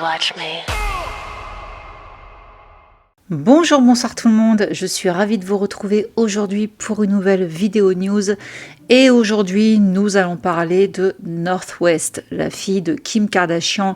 watch me. Bonjour, bonsoir tout le monde, je suis ravie de vous retrouver aujourd'hui pour une nouvelle vidéo news. Et aujourd'hui, nous allons parler de North West, la fille de Kim Kardashian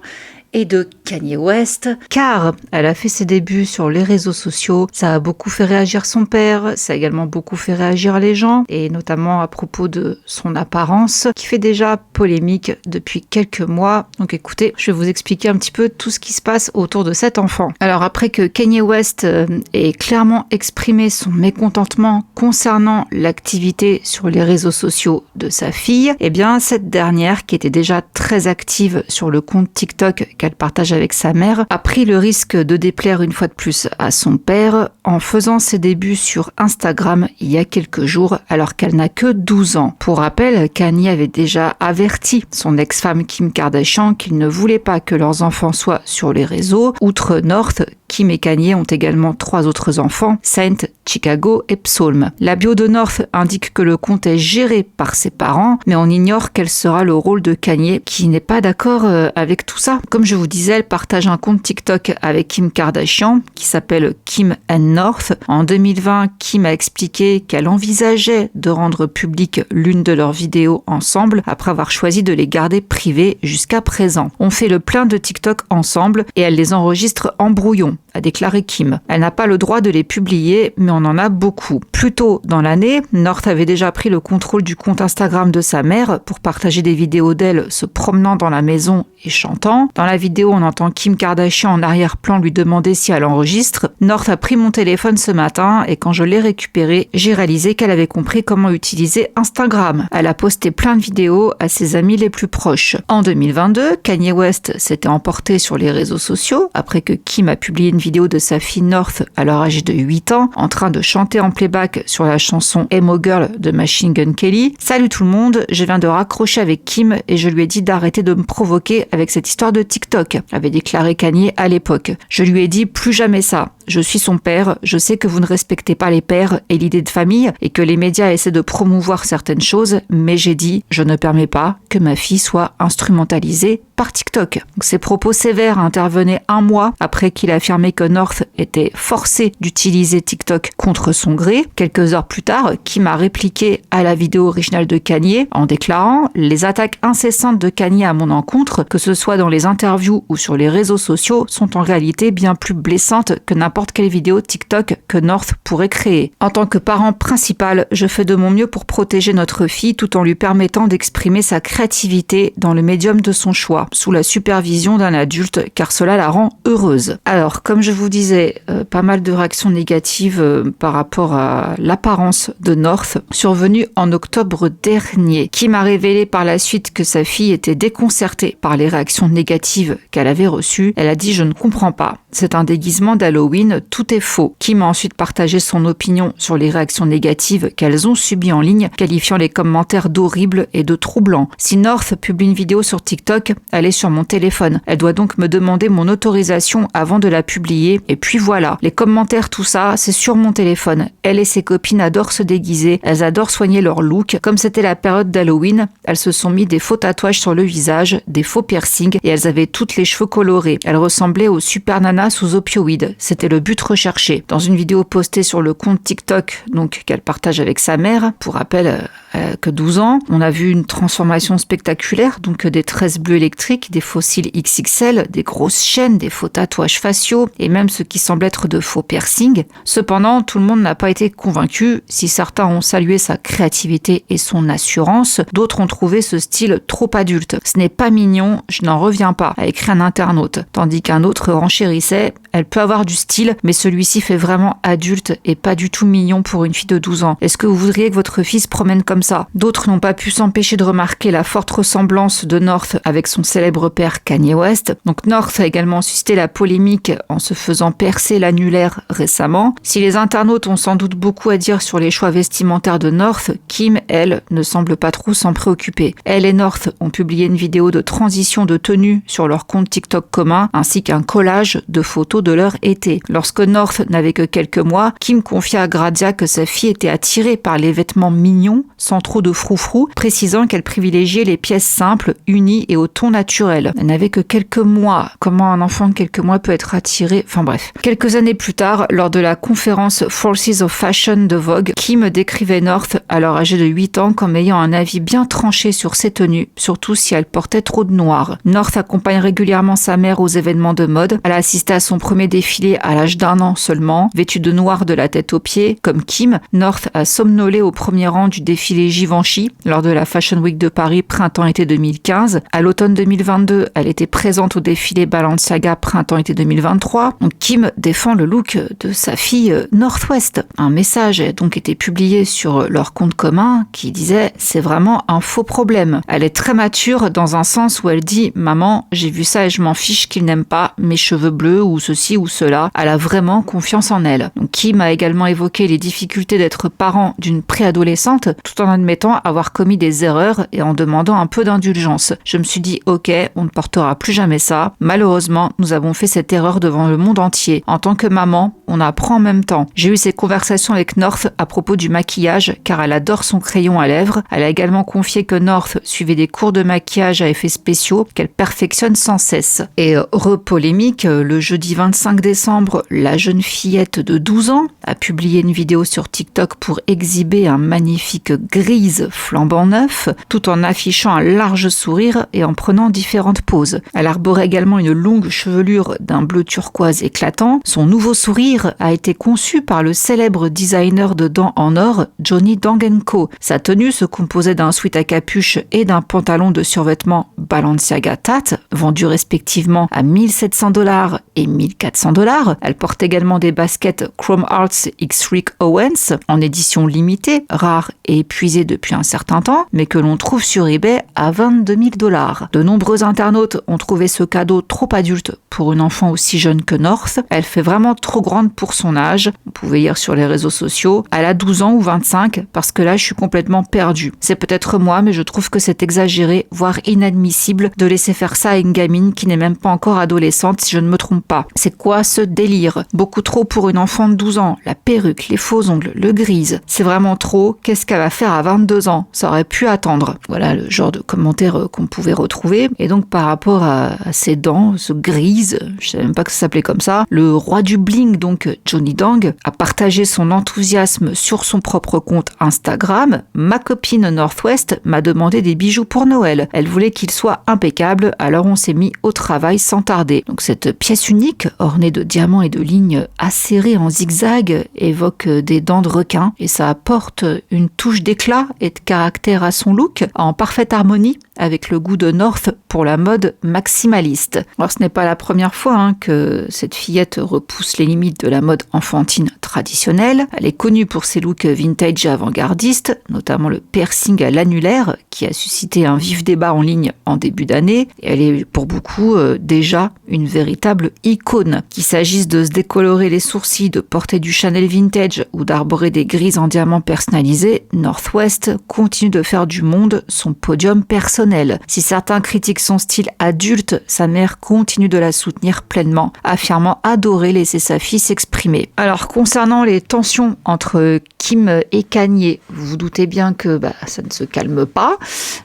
et de Kanye West, car elle a fait ses débuts sur les réseaux sociaux. Ça a beaucoup fait réagir son père, ça a également beaucoup fait réagir les gens, et notamment à propos de son apparence, qui fait déjà polémique depuis quelques mois. Donc écoutez, je vais vous expliquer un petit peu tout ce qui se passe autour de cet enfant. Alors après que Kanye West ait clairement exprimé son mécontentement concernant l'activité sur les réseaux sociaux de sa fille, eh bien cette dernière, qui était déjà très active sur le compte TikTok qu'elle partage avec sa mère, a pris le risque de déplaire une fois de plus à son père en faisant ses débuts sur Instagram il y a quelques jours alors qu'elle n'a que 12 ans. Pour rappel, Kanye avait déjà averti son ex-femme Kim Kardashian qu'il ne voulait pas que leurs enfants soient sur les réseaux. Outre North, Kim et Kanye ont également 3 autres enfants, Saint, Chicago et Psalm. La bio de North indique que le compte est géré par ses parents, mais on ignore quel sera le rôle de Kanye, qui n'est pas d'accord avec tout ça. Comme je vous disais, elle partage un compte TikTok avec Kim Kardashian, qui s'appelle Kim and North. En 2020, Kim a expliqué qu'elle envisageait de rendre publique l'une de leurs vidéos ensemble, après avoir choisi de les garder privées jusqu'à présent. On fait le plein de TikTok ensemble et elle les enregistre en brouillon, a déclaré Kim. Elle n'a pas le droit de les publier, mais on en a beaucoup. Plus tôt dans l'année, North avait déjà pris le contrôle du compte Instagram de sa mère pour partager des vidéos d'elle se promenant dans la maison et chantant. Dans la vidéo, on entend Kim Kardashian en arrière-plan lui demander si elle enregistre. North a pris mon téléphone ce matin et quand je l'ai récupéré, j'ai réalisé qu'elle avait compris comment utiliser Instagram. Elle a posté plein de vidéos à ses amis les plus proches. En 2022, Kanye West s'était emporté sur les réseaux sociaux après que Kim a publié une vidéo de sa fille North, alors âgée de 8 ans, en train de chanter en playback sur la chanson Emo Girl de Machine Gun Kelly. « Salut tout le monde, je viens de raccrocher avec Kim et je lui ai dit d'arrêter de me provoquer avec cette histoire de TikTok », avait déclaré Kanye à l'époque. « Je lui ai dit plus jamais ça. Je suis son père, je sais que vous ne respectez pas les pères et l'idée de famille et que les médias essaient de promouvoir certaines choses, mais j'ai dit, je ne permets pas que ma fille soit instrumentalisée par TikTok. » Donc, ces propos sévères intervenaient un mois après qu'il a affirmé que North était forcé d'utiliser TikTok contre son gré. Quelques heures plus tard, Kim a répliqué à la vidéo originale de Kanye en déclarant « Les attaques incessantes de Kanye à mon encontre, que ce soit dans les interviews ou sur les réseaux sociaux, sont en réalité bien plus blessantes que n'importe quelle vidéo TikTok que North pourrait créer. En tant que parent principal, je fais de mon mieux pour protéger notre fille tout en lui permettant d'exprimer sa créativité dans le médium de son choix, sous la supervision d'un adulte, car cela la rend heureuse. » Alors, comme je vous disais, pas mal de réactions négatives par rapport à l'apparence de North, survenues en octobre dernier. Kim a révélé par la suite que sa fille était déconcertée par les réactions négatives qu'elle avait reçues. Elle a dit « Je ne comprends pas. C'est un déguisement d'Halloween, tout est faux. » Kim a ensuite partagé son opinion sur les réactions négatives qu'elles ont subies en ligne, qualifiant les commentaires d'horribles et de troublants. « Si North publie une vidéo sur TikTok, elle est sur mon téléphone. Elle doit donc me demander mon autorisation avant de la publier. Et puis voilà. Les commentaires, tout ça, c'est sur mon téléphone. Elle et ses copines adorent se déguiser. Elles adorent soigner leur look. Comme c'était la période d'Halloween, elles se sont mis des faux tatouages sur le visage, des faux piercings et elles avaient toutes les cheveux colorés. Elles ressemblaient aux super nanas sous opioïdes. C'était le but recherché. » Dans une vidéo postée sur le compte TikTok, donc qu'elle partage avec sa mère, pour rappel, que 12 ans, on a vu une transformation spectaculaire, donc des tresses bleues électriques, des faux cils XXL, des grosses chaînes, des faux tatouages faciaux et même ce qui semble être de faux piercings. Cependant, tout le monde n'a pas été convaincu. Si certains ont salué sa créativité et son assurance, d'autres ont trouvé ce style trop adulte. « Ce n'est pas mignon, je n'en reviens pas », a écrit un internaute. Tandis qu'un autre renchérissait « Elle peut avoir du style, mais celui-ci fait vraiment adulte et pas du tout mignon pour une fille de 12 ans. Est-ce que vous voudriez que votre fille se promène comme ça ?» D'autres n'ont pas pu s'empêcher de remarquer la forte ressemblance de North avec son célèbre père Kanye West. Donc North a également suscité la polémique en se faisant percer l'annulaire récemment. Si les internautes ont sans doute beaucoup à dire sur les choix vestimentaires de North, Kim, elle, ne semble pas trop s'en préoccuper. Elle et North ont publié une vidéo de transition de tenue sur leur compte TikTok commun, ainsi qu'un collage de photos de leur été. Lorsque North n'avait que quelques mois, Kim confia à Gradia que sa fille était attirée par les vêtements mignons, sans trop de froufrou, précisant qu'elle privilégiait les pièces simples, unies et au ton naturel. Elle n'avait que quelques mois. Comment un enfant de quelques mois peut être attiré? Enfin bref. Quelques années plus tard, lors de la conférence Forces of Fashion de Vogue, Kim décrivait North, alors âgée de 8 ans, comme ayant un avis bien tranché sur ses tenues, surtout si elle portait trop de noir. North accompagne régulièrement sa mère aux événements de mode. Elle a assisté à son premier défilé à l'âge d'1 an seulement, vêtue de noir de la tête aux pieds. Comme Kim, North a somnolé au premier rang du défilé Givenchy lors de la Fashion Week de Paris printemps-été 2015. À l'automne 2022, elle était présente au défilé Balenciaga printemps-été 2023. Donc Kim défend le look de sa fille North West. Un message a donc été publié sur leur compte commun qui disait « C'est vraiment un faux problème ». Elle est très mature dans un sens où elle dit « Maman, j'ai vu ça et je m'en fiche qu'il n'aime pas mes cheveux bleus ou ceci ou cela ». Elle a vraiment confiance en elle. Donc Kim a également évoqué les difficultés d'être parent d'une préadolescente tout en admettant avoir commis des erreurs et en demandant un peu d'indulgence. Je me suis dit « Ok, on ne portera plus jamais ça. Malheureusement, nous avons fait cette erreur devant le monde entier. En tant que maman, on apprend en même temps. J'ai eu ces conversations avec North à propos du maquillage car elle adore son crayon à lèvres. Elle a également confié que North suivait des cours de maquillage à effets spéciaux qu'elle perfectionne sans cesse. Et polémique, le jeudi 25 décembre, la jeune fillette de 12 ans a publié une vidéo sur TikTok pour exhiber un magnifique grise flambant neuf tout en affichant un large sourire et en prenant différentes poses. Elle arborait également une longue chevelure d'un bleu turquoise éclatant. Son nouveau sourire a été conçu par le célèbre designer de dents en or Johnny Dang & Co. Sa tenue se composait d'un sweat à capuche et d'un pantalon de survêtement Balenciaga Tate, vendu respectivement à $1 700 et $1 400. Elle porte également des baskets Chrome Arts X Rick Owens en édition limitée, rare et épuisée depuis un certain temps, mais que l'on trouve sur eBay à $22 000. De nombreux internautes ont trouvé ce cadeau trop adulte pour une enfant aussi jeune que North. Elle fait vraiment trop grande pour son âge. Vous pouvez lire sur les réseaux sociaux. Elle a 12 ans ou 25 parce que là, je suis complètement perdue. C'est peut-être moi, mais je trouve que c'est exagéré, voire inadmissible de laisser faire ça à une gamine qui n'est même pas encore adolescente, si je ne me trompe pas. C'est quoi ce délire? Beaucoup trop pour une enfant de 12 ans. La perruque, les faux ongles, le grise. C'est vraiment trop. Qu'est-ce qu'elle va faire à 22 ans? Ça aurait pu attendre. Voilà le genre de commentaires qu'on pouvait retrouver. Et donc, par rapport à ses dents, ce grise, je savais même pas que ça s'appelait comme ça, le roi du bling, donc Johnny Dang, a partagé son enthousiasme sur son propre compte Instagram. Ma copine North West m'a demandé des bijoux pour Noël. Elle voulait qu'ils soient impeccables, alors on s'est mis au travail sans tarder. Donc cette pièce unique, ornée de diamants et de lignes acérées en zigzag, évoque des dents de requin et ça apporte une touche d'éclat et de caractère à son look, en parfaite harmonie avec le goût de North pour la mode maximaliste. Alors ce n'est pas la première fois que cette fillette repousse les limites de la mode enfantine traditionnelle. Elle est connue pour ses looks vintage et avant-gardistes, notamment le piercing à l'annulaire qui a suscité un vif débat en ligne en début d'année. Et elle est pour beaucoup déjà une véritable icône. Qu'il s'agisse de se décolorer les sourcils, de porter du Chanel vintage ou d'arborer des grises en diamants personnalisés, North West continue de faire du monde son podium personnel. Si certains critiquent son style adulte, sa mère continue de la soutenir pleinement, affirmant adorer laisser sa fille s'exprimer. Alors concernant les tensions entre Kim et Kanye, vous vous doutez bien que ça ne se calme pas,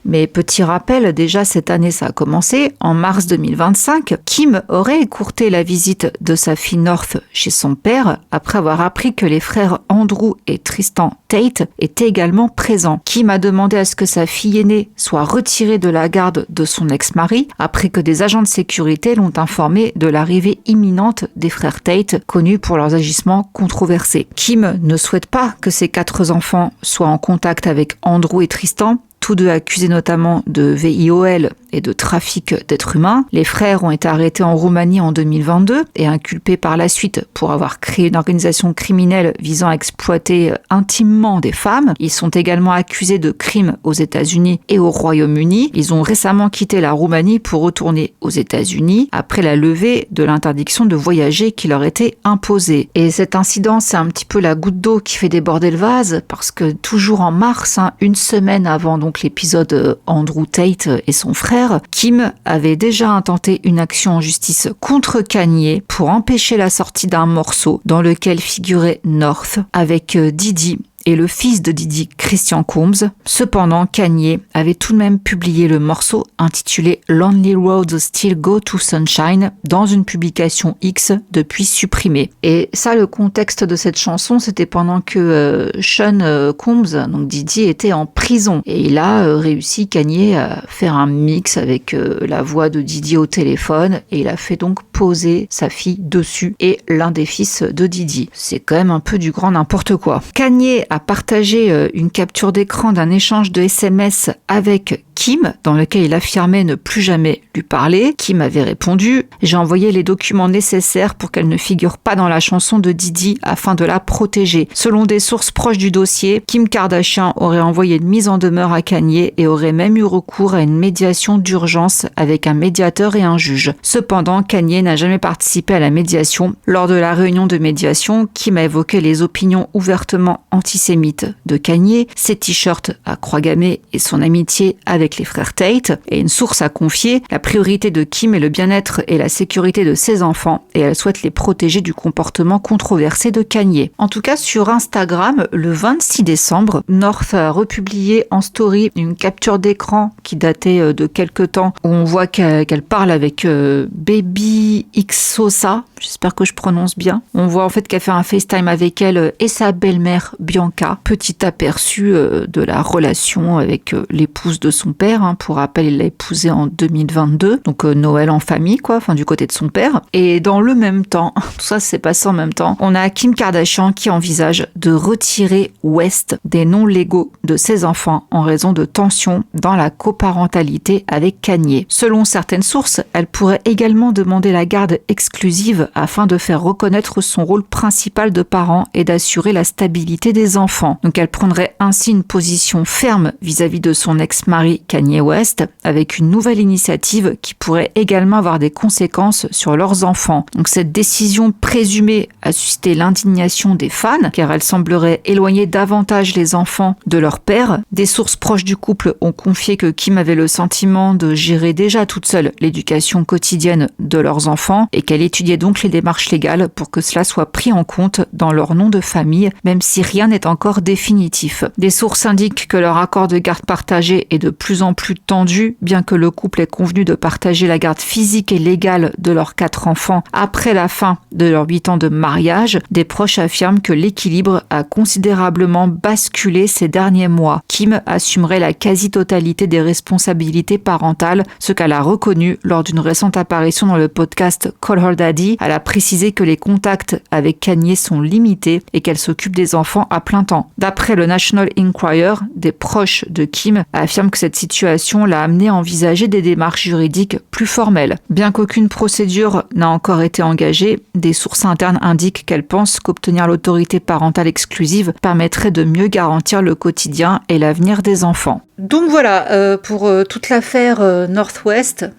mais petit rappel, déjà cette année ça a commencé, en mars 2025, Kim aurait écourté la visite de sa fille North chez son père après avoir appris que les frères Andrew et Tristan Tate étaient également présents. Kim a demandé à ce que sa fille aînée soit retirée de la garde de son ex-mari après que des agents de sécurité l'ont informé de l'arrivée imminente des frères Tate, connus pour leurs agissements controversés. Kim ne souhaite pas que ses 4 enfants soient en contact avec Andrew et Tristan, tous deux accusés notamment de VIOL et de trafic d'êtres humains. Les frères ont été arrêtés en Roumanie en 2022 et inculpés par la suite pour avoir créé une organisation criminelle visant à exploiter intimement des femmes. Ils sont également accusés de crimes aux États-Unis et au Royaume-Uni. Ils ont récemment quitté la Roumanie pour retourner aux États-Unis après la levée de l'interdiction de voyager qui leur était imposée. Et cet incident, c'est un petit peu la goutte d'eau qui fait déborder le vase parce que toujours en mars, une semaine avant donc donc l'épisode Andrew Tate et son frère, Kim avait déjà intenté une action en justice contre Kanye pour empêcher la sortie d'un morceau dans lequel figurait North avec Diddy et le fils de Diddy, Christian Combs. Cependant, Kanye avait tout de même publié le morceau intitulé Lonely Roads Still Go to Sunshine dans une publication X depuis supprimée. Et ça, le contexte de cette chanson, c'était pendant que Sean Combs, donc Diddy, était en prison. Et il a réussi, Kanye, à faire un mix avec la voix de Diddy au téléphone et il a fait donc poser sa fille dessus et l'un des fils de Diddy. C'est quand même un peu du grand n'importe quoi. Kanye a partagé une capture d'écran d'un échange de SMS avec Kim, dans lequel il affirmait ne plus jamais lui parler. Kim avait répondu « J'ai envoyé les documents nécessaires pour qu'elle ne figure pas dans la chanson de Diddy afin de la protéger. » Selon des sources proches du dossier, Kim Kardashian aurait envoyé une mise en demeure à Kanye et aurait même eu recours à une médiation d'urgence avec un médiateur et un juge. Cependant, Kanye n'a jamais participé à la médiation. Lors de la réunion de médiation, Kim a évoqué les opinions ouvertement antisémites de Kanye, ses t-shirts à croix gammée et son amitié avec les frères Tate. Et une source a confié « La priorité de Kim est le bien-être et la sécurité de ses enfants et elle souhaite les protéger du comportement controversé de Kanye. » En tout cas, sur Instagram, le 26 décembre, North a republié en story une capture d'écran qui datait de quelque temps où on voit qu'elle parle avec Baby Xhosa. J'espère que je prononce bien. On voit en fait qu'elle fait un FaceTime avec elle et sa belle-mère Bianca. Petit aperçu de la relation avec l'épouse de son père. Pour rappel, il l'a épousée en 2022. Donc Noël en famille, quoi, enfin du côté de son père. Et dans le même temps, tout ça s'est passé en même temps, on a Kim Kardashian qui envisage de retirer West des noms légaux de ses enfants en raison de tensions dans la coparentalité avec Kanye. Selon certaines sources, elle pourrait également demander la garde exclusive afin de faire reconnaître son rôle principal de parent et d'assurer la stabilité des enfants. Donc elle prendrait ainsi une position ferme vis-à-vis de son ex-mari Kanye West, avec une nouvelle initiative qui pourrait également avoir des conséquences sur leurs enfants. Donc cette décision présumée a suscité l'indignation des fans, car elle semblerait éloigner davantage les enfants de leur père. Des sources proches du couple ont confié que Kim avait le sentiment de gérer déjà toute seule l'éducation quotidienne de leurs enfants et qu'elle étudiait donc les démarches légales pour que cela soit pris en compte dans leur nom de famille, même si rien n'est encore définitif. Des sources indiquent que leur accord de garde partagée est de plus en plus tendu, bien que le couple ait convenu de partager la garde physique et légale de leurs 4 enfants après la fin de leurs 8 ans de mariage. Des proches affirment que l'équilibre a considérablement basculé ces derniers mois. Kim assumerait la quasi-totalité des responsabilités parentales, ce qu'elle a reconnu lors d'une récente apparition dans le podcast Call Her Daddy. Elle a précisé que les contacts avec Kanye sont limités et qu'elle s'occupe des enfants à plein temps. D'après le National Enquirer, des proches de Kim affirment que cette situation l'a amenée à envisager des démarches juridiques plus formelles. Bien qu'aucune procédure n'a encore été engagée, des sources internes indiquent qu'elle pense qu'obtenir l'autorité parentale exclusive permettrait de mieux garantir le quotidien et l'avenir des enfants. Donc voilà, pour toute l'affaire North West,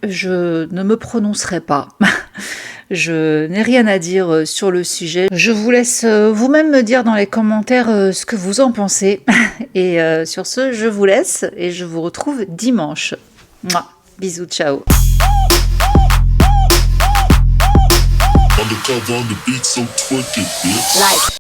je ne me prononcerai pas. Je n'ai rien à dire sur le sujet. Je vous laisse vous-même me dire dans les commentaires ce que vous en pensez. Et sur ce, je vous laisse et je vous retrouve dimanche. Mouah. Bisous, ciao. Undercover on the beat, so twerk it, bitch.